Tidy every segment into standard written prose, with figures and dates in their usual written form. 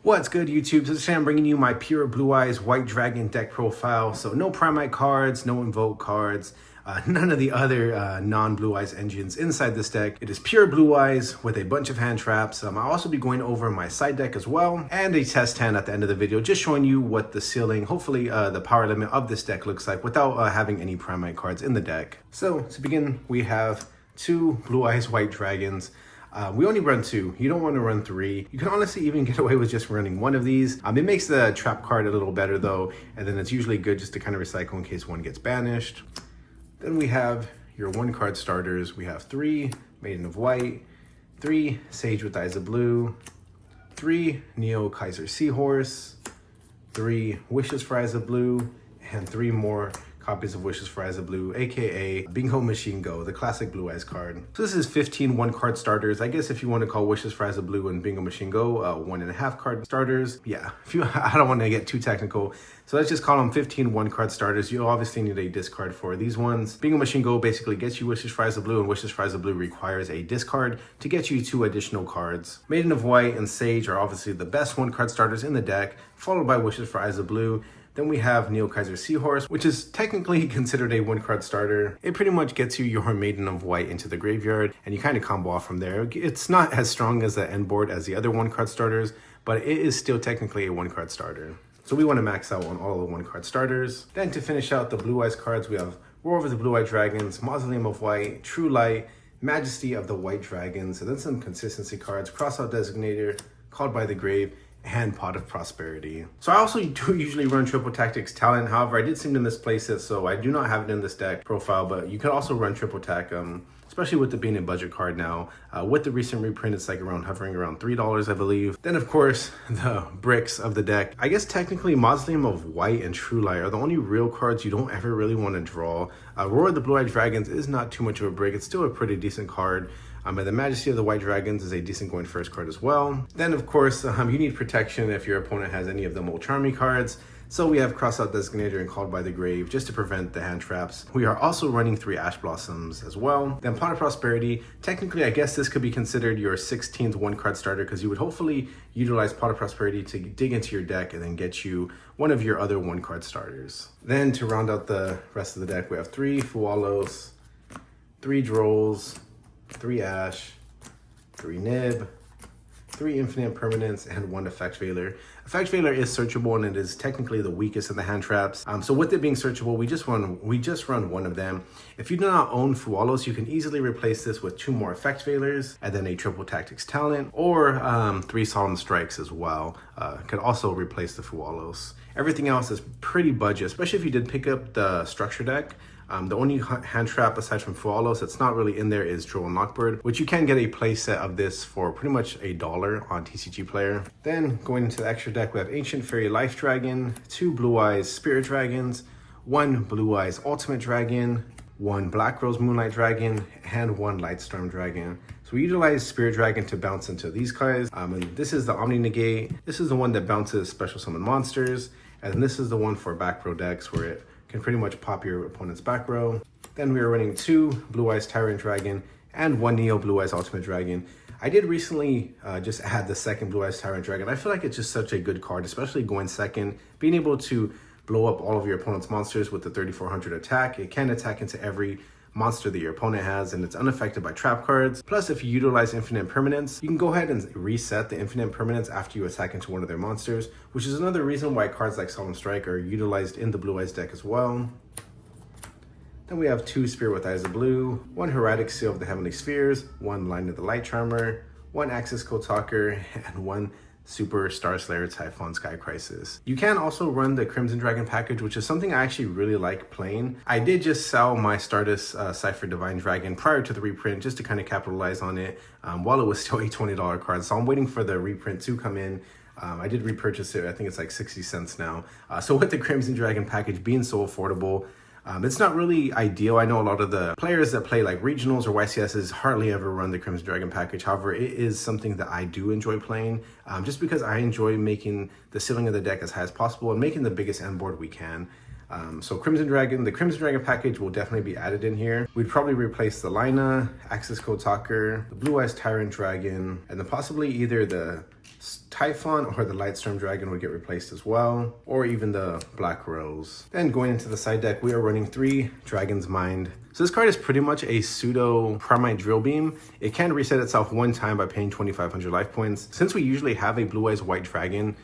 What's good, YouTube? So today I'm bringing you my pure Blue Eyes White Dragon deck profile. So no PRIMITE cards, no Invoke cards, none of the other non-Blue Eyes engines inside this deck. It is pure Blue Eyes with a bunch of hand traps. I'll also be going over my side deck as well, and a test hand at the end of the video, just showing you what the ceiling, hopefully the power limit of this deck looks like without having any PRIMITE cards in the deck. So to begin, we have two Blue Eyes White Dragons. We only run two. You don't want to run three. You can honestly even get away with just running one of these. It makes the trap card a little better though, and then it's usually good just to kind of recycle in case one gets banished. Then we have your one card starters. We have 3 Maiden of White, 3 Sage with Eyes of Blue, 3 Neo Kaiser Seahorse, 3 Wishes for Eyes of Blue, and 3 more copies of Wishes for Eyes of Blue, aka Bingo Machine Go, the classic Blue Eyes card. So this is 15 one-card starters. I guess if you want to call Wishes for Eyes of Blue and Bingo Machine Go 1.5 card starters. Yeah, I don't want to get too technical, so let's just call them 15 one-card starters. You obviously need a discard for these ones. Bingo Machine Go basically gets you Wishes for Eyes of Blue, and Wishes for Eyes of Blue requires a discard to get you 2 additional cards. Maiden of White and Sage are obviously the best one-card starters in the deck, followed by Wishes for Eyes of Blue. Then we have Neo Kaiser Seahorse, which is technically considered a one-card starter. It pretty much gets you your Maiden of White into the graveyard, and you kind of combo off from there. It's not as strong as the end board as the other one-card starters, but it is still technically a one-card starter. So we want to max out on all the one-card starters. Then to finish out the Blue Eyes cards, we have Roar Over the Blue Eyed Dragons, Mausoleum of White, True Light, Majesty of the White Dragons, and then some consistency cards, Crossout Designator, Called by the Grave, and Pot of Prosperity. So I also do usually run Triple Tactics Talent. However, I did seem to misplace it, so I do not have it in this deck profile, but you can also run Triple Tac, especially with it being a budget card now. With the recent reprint, it's like hovering around $3, I believe. Then of course, the bricks of the deck. I guess technically Mausoleum of White and True Light are the only real cards you don't ever really want to draw. Roar of the Blue Eyed Dragons is not too much of a brick. It's still a pretty decent card. And the Majesty of the White Dragons is a decent going first card as well. Then of course, you need protection if your opponent has any of the Molcharmy cards. So we have Crossout Designator and Called by the Grave just to prevent the hand traps. We are also running 3 Ash Blossoms as well. Then Pot of Prosperity. Technically, I guess this could be considered your 16th one-card starter, because you would hopefully utilize Pot of Prosperity to dig into your deck and then get you one of your other one-card starters. Then to round out the rest of the deck, we have 3 Fualos, 3 Drolls, 3 Ash, 3 Nib, 3 Infinite Permanents, and 1 Effect Veiler. Effect Veiler is searchable, and it is technically the weakest of the hand traps. So with it being searchable, we just run one of them. If you do not own Fualos, you can easily replace this with 2 more Effect Veilers, and then a Triple Tactics Talent, or 3 Solemn Strikes as well. Could also replace the Fualos. Everything else is pretty budget, especially if you did pick up the Structure deck. The only hand trap aside from Fualos that's not really in there is Droll and Knockbird, which you can get a play set of this for pretty much $1 on TCG Player. Then going into the extra deck, we have Ancient Fairy Life Dragon, 2 Blue Eyes Spirit Dragons, 1 Blue Eyes Ultimate Dragon, 1 Black Rose Moonlight Dragon, and 1 Lightstorm Dragon. So we utilize Spirit Dragon to bounce into these guys. And this is the Omni Negate. This is the one that bounces Special Summon monsters. And this is the one for back row decks where it can pretty much pop your opponent's back row. Then we are running 2 Blue Eyes Tyrant Dragon and 1 Neo Blue Eyes Ultimate Dragon. I did recently just add the second Blue Eyes Tyrant Dragon. I feel like it's just such a good card, especially going second. Being able to blow up all of your opponent's monsters with the 3400 attack. It can attack into every monster that your opponent has, and it's unaffected by trap cards. Plus, if you utilize Infinite Permanents, you can go ahead and reset the Infinite Permanents after you attack into one of their monsters, which is another reason why cards like Solemn Strike are utilized in the Blue Eyes deck as well. Then we have 2 Spirit with Eyes of Blue, 1 Heraldic Seal of the Heavenly Spheres, 1 Line of the Light Charmer, 1 Axis Code Talker, and 1 Super Star Slayer Typhon Sky Crisis. You can also run the Crimson Dragon package, which is something I actually really like playing. I did just sell my Stardust Cypher Divine Dragon prior to the reprint just to kind of capitalize on it while it was still a $20 card. So I'm waiting for the reprint to come in. I did repurchase it. I think it's like 60 cents now. So with the Crimson Dragon package being so affordable, it's not really ideal. I know a lot of the players that play like regionals or YCSs hardly ever run the Crimson Dragon package. However, it is something that I do enjoy playing just because I enjoy making the ceiling of the deck as high as possible and making the biggest end board we can. So the Crimson Dragon package will definitely be added in here. We'd probably replace the Lina, Axis Code Talker, the Blue Eyes Tyrant Dragon, and then possibly either the Typhon or the Lightstorm Dragon would get replaced as well, or even the Black Rose. Then going into the side deck, we are running 3 Dragon's Mind. So this card is pretty much a pseudo PRIMITE Drill Beam. It can reset itself one time by paying 2,500 life points. Since we usually have a Blue Eyes White Dragon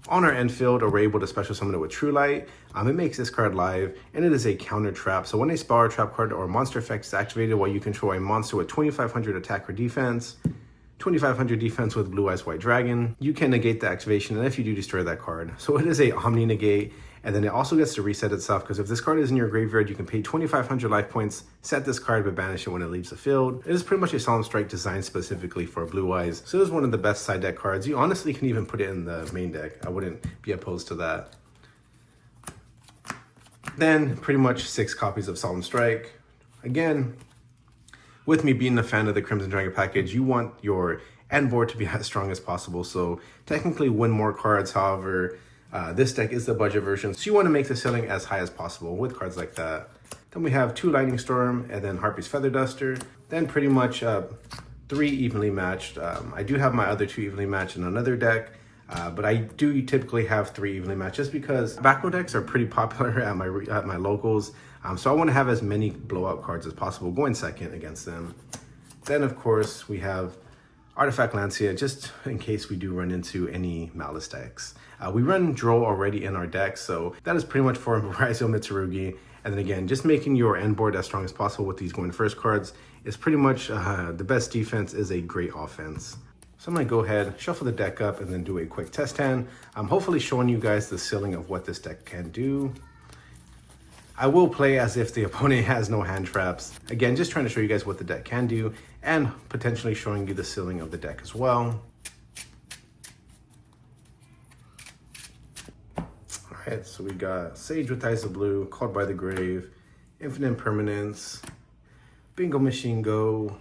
on our end field, or we're able to special summon it with True Light, it makes this card live, and it is a counter trap. So when a spell or trap card or monster effect is activated while you control a monster with 2,500 attack or defense, 2,500 defense with Blue Eyes White Dragon, you can negate the activation, and if you do, destroy that card. So it is a Omni Negate, and then it also gets to reset itself, because if this card is in your graveyard, you can pay 2,500 life points, set this card, but banish it when it leaves the field. It is pretty much a Solemn Strike designed specifically for Blue Eyes, so it is one of the best side deck cards. You honestly can even put it in the main deck. I wouldn't be opposed to that. Then pretty much 6 copies of Solemn Strike. Again, with me being a fan of the Crimson Dragon package, you want your end board to be as strong as possible. So technically win more cards. However, this deck is the budget version, so you want to make the ceiling as high as possible with cards like that. Then we have 2 Lightning Storm and then Harpy's Feather Duster. Then pretty much 3 evenly matched. I do have my other 2 evenly matched in another deck. But I do typically have 3 evenly matched just because backrow decks are pretty popular at my locals. So I want to have as many blowout cards as possible going second against them. Then of course we have Artifact Lancia, just in case we do run into any Malice decks. We run Droll already in our deck, so that is pretty much for Horizon Mitsurugi. And then again, just making your end board as strong as possible with these going first cards is pretty much the best defense is a great offense. So I'm gonna go ahead, shuffle the deck up, and then do a quick test hand. I'm hopefully showing you guys the ceiling of what this deck can do. I will play as if the opponent has no hand traps. Again, just trying to show you guys what the deck can do and potentially showing you the ceiling of the deck as well. All right, so we got Sage with Eyes of Blue, Called by the Grave, Infinite Permanence, Bingo Machine Go,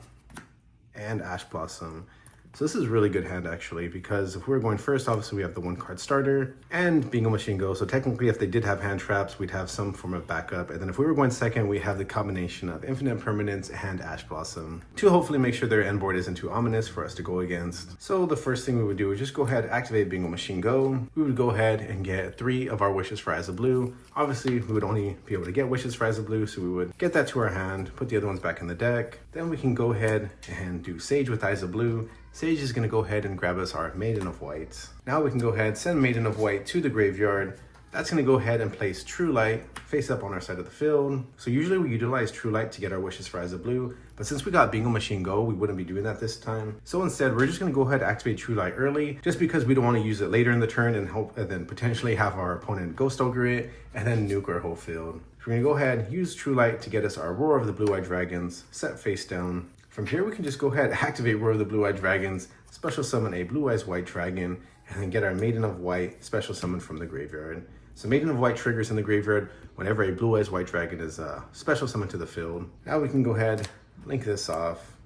and Ash Blossom. So this is a really good hand actually, because if we're going first, obviously we have the 1-card starter and Bingo Machine Go. So technically if they did have hand traps, we'd have some form of backup. And then if we were going second, we have the combination of Infinite Permanence and Ash Blossom to hopefully make sure their end board isn't too ominous for us to go against. So the first thing we would do is just go ahead, activate Bingo Machine Go. We would go ahead and get 3 of our Wishes for Eyes of Blue. Obviously we would only be able to get Wishes for Eyes of Blue, so we would get that to our hand, put the other ones back in the deck. Then we can go ahead and do Sage with Eyes of Blue. Sage is going to go ahead and grab us our Maiden of White. Now we can go ahead, send Maiden of White to the graveyard. That's going to go ahead and place True Light face up on our side of the field. So usually we utilize True Light to get our Wishes for Eyes of Blue, but since we got Bingo Machine Go, we wouldn't be doing that this time. So instead, we're just going to go ahead and activate True Light early, just because we don't want to use it later in the turn and then potentially have our opponent Ghost Ogre it and then nuke our whole field. So we're going to go ahead and use True Light to get us our Roar of the Blue-Eyed Dragons, set face down. From here, we can just go ahead, activate Roar of the Blue-Eyed Dragons, special summon a Blue Eyes White Dragon, and then get our Maiden of White, special summon from the graveyard. So Maiden of White triggers in the graveyard whenever a Blue Eyes White Dragon is special summoned to the field. Now we can go ahead, link this off,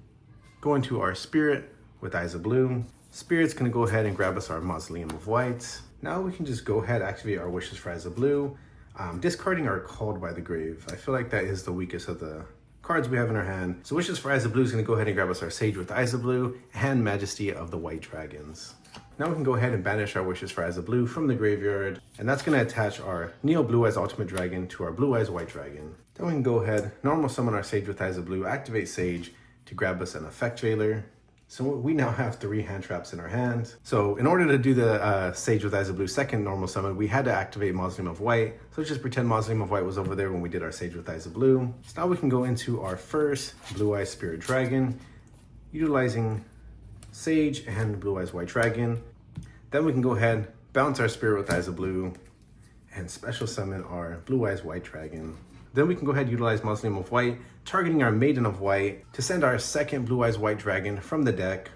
go into our Spirit with Eyes of Blue. Spirit's gonna go ahead and grab us our Mausoleum of White. Now we can just go ahead, activate our Wishes for Eyes of Blue, discarding our Called by the Grave. I feel like that is the weakest of the cards we have in our hand. So Wishes for Eyes of Blue is going to go ahead and grab us our Sage with Eyes of Blue and Majesty of the White Dragons. Now we can go ahead and banish our Wishes for Eyes of Blue from the graveyard, and that's going to attach our Neo Blue Eyes Ultimate Dragon to our Blue Eyes White Dragon. Then we can go ahead, normal summon our Sage with Eyes of Blue, activate Sage to grab us an Effect Jailer. So we now have 3 hand traps in our hand. So in order to do the Sage with Eyes of Blue second normal summon, we had to activate Mausoleum of White. So let's just pretend Mausoleum of White was over there when we did our Sage with Eyes of Blue. So now we can go into our first Blue Eyes Spirit Dragon, utilizing Sage and Blue Eyes White Dragon. Then we can go ahead, bounce our Spirit with Eyes of Blue, and special summon our Blue Eyes White Dragon. Then we can go ahead and utilize Mausoleum of White, targeting our Maiden of White to send our second Blue Eyes White Dragon from the deck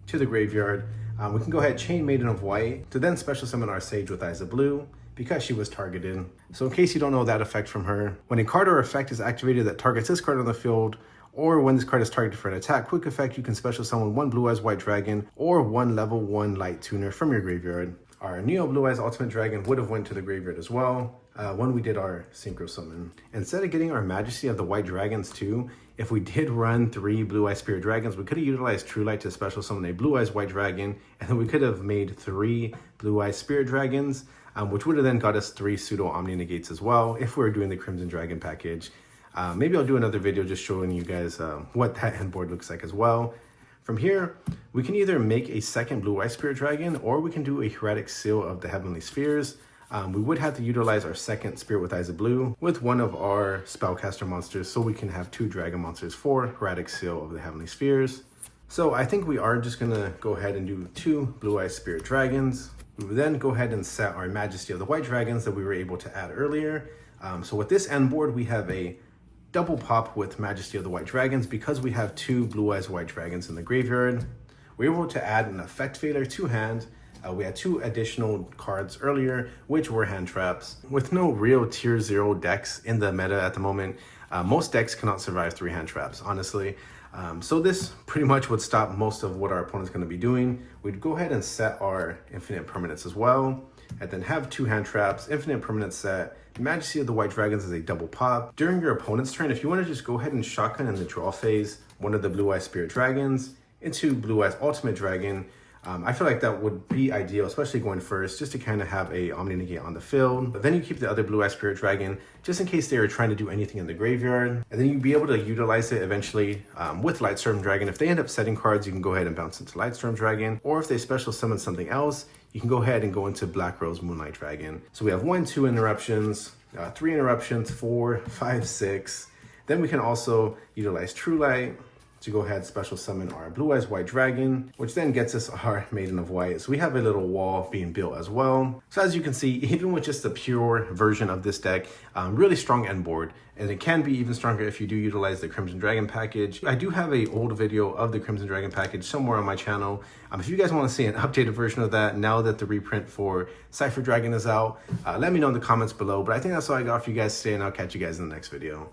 to the graveyard. We can go ahead, chain Maiden of White to then special summon our Sage with Eyes of Blue because she was targeted. So in case you don't know that effect from her, when a card or effect is activated that targets this card on the field Or when this card is targeted for an attack, quick effect, you can special summon 1 Blue Eyes White Dragon or 1 level 1 Light Tuner from your graveyard. Our Neo Blue Eyes Ultimate Dragon would have went to the graveyard as well when we did our Synchro Summon. Instead of getting our Majesty of the White Dragons too, if we did run 3 Blue Eyes Spirit Dragons, we could have utilized True Light to special summon a Blue Eyes White Dragon, and then we could have made 3 Blue Eyes Spirit Dragons, which would have then got us 3 Pseudo Omni Negates as well if we were doing the Crimson Dragon package. Maybe I'll do another video just showing you guys what that end board looks like as well. From here, we can either make a second Blue Eyes Spirit Dragon, or we can do a Heretic Seal of the Heavenly Spheres. We would have to utilize our second Spirit with Eyes of Blue with one of our Spellcaster monsters, so we can have 2 Dragon monsters for Heretic Seal of the Heavenly Spheres. So I think we are just gonna go ahead and do 2 Blue Eyes Spirit Dragons. We will then go ahead and set our Majesty of the White Dragons that we were able to add earlier. So with this end board, we have a double pop with Majesty of the White Dragons because we have 2 Blue Eyes White Dragons in the graveyard. We're able to add an Effect Fader to hand. We had 2 additional cards earlier, which were hand traps. With no real tier 0 decks in the meta at the moment, most decks cannot survive 3 hand traps, honestly. So this pretty much would stop most of what our opponent's going to be doing. We'd go ahead and set our Infinite Permanents as well, and then have 2 hand traps, Infinite Permanent set, Majesty of the White Dragons is a double pop. During your opponent's turn, if you want to just go ahead and shotgun in the draw phase one of the Blue Eyes Spirit Dragons into Blue Eyes Ultimate Dragon, I feel like that would be ideal, especially going first, just to kind of have a Omni Negate on the field. But then you keep the other Blue Eyes Spirit Dragon just in case they are trying to do anything in the graveyard. And then you'd be able to utilize it eventually with Lightstorm Dragon. If they end up setting cards, you can go ahead and bounce into Lightstorm Dragon. Or if they special summon something else, you can go ahead and go into Black Rose Moonlight Dragon. So we have 1, 2 interruptions, 3 interruptions, 4, 5, 6. Then we can also utilize True Light to go ahead and special summon our Blue Eyes White Dragon, which then gets us our Maiden of White. So we have a little wall being built as well. So as you can see, even with just the pure version of this deck, really strong end board. And it can be even stronger if you do utilize the Crimson Dragon package. I do have an old video of the Crimson Dragon package somewhere on my channel. If you guys want to see an updated version of that, now that the reprint for Cypher Dragon is out, let me know in the comments below. But I think that's all I got for you guys today, and I'll catch you guys in the next video.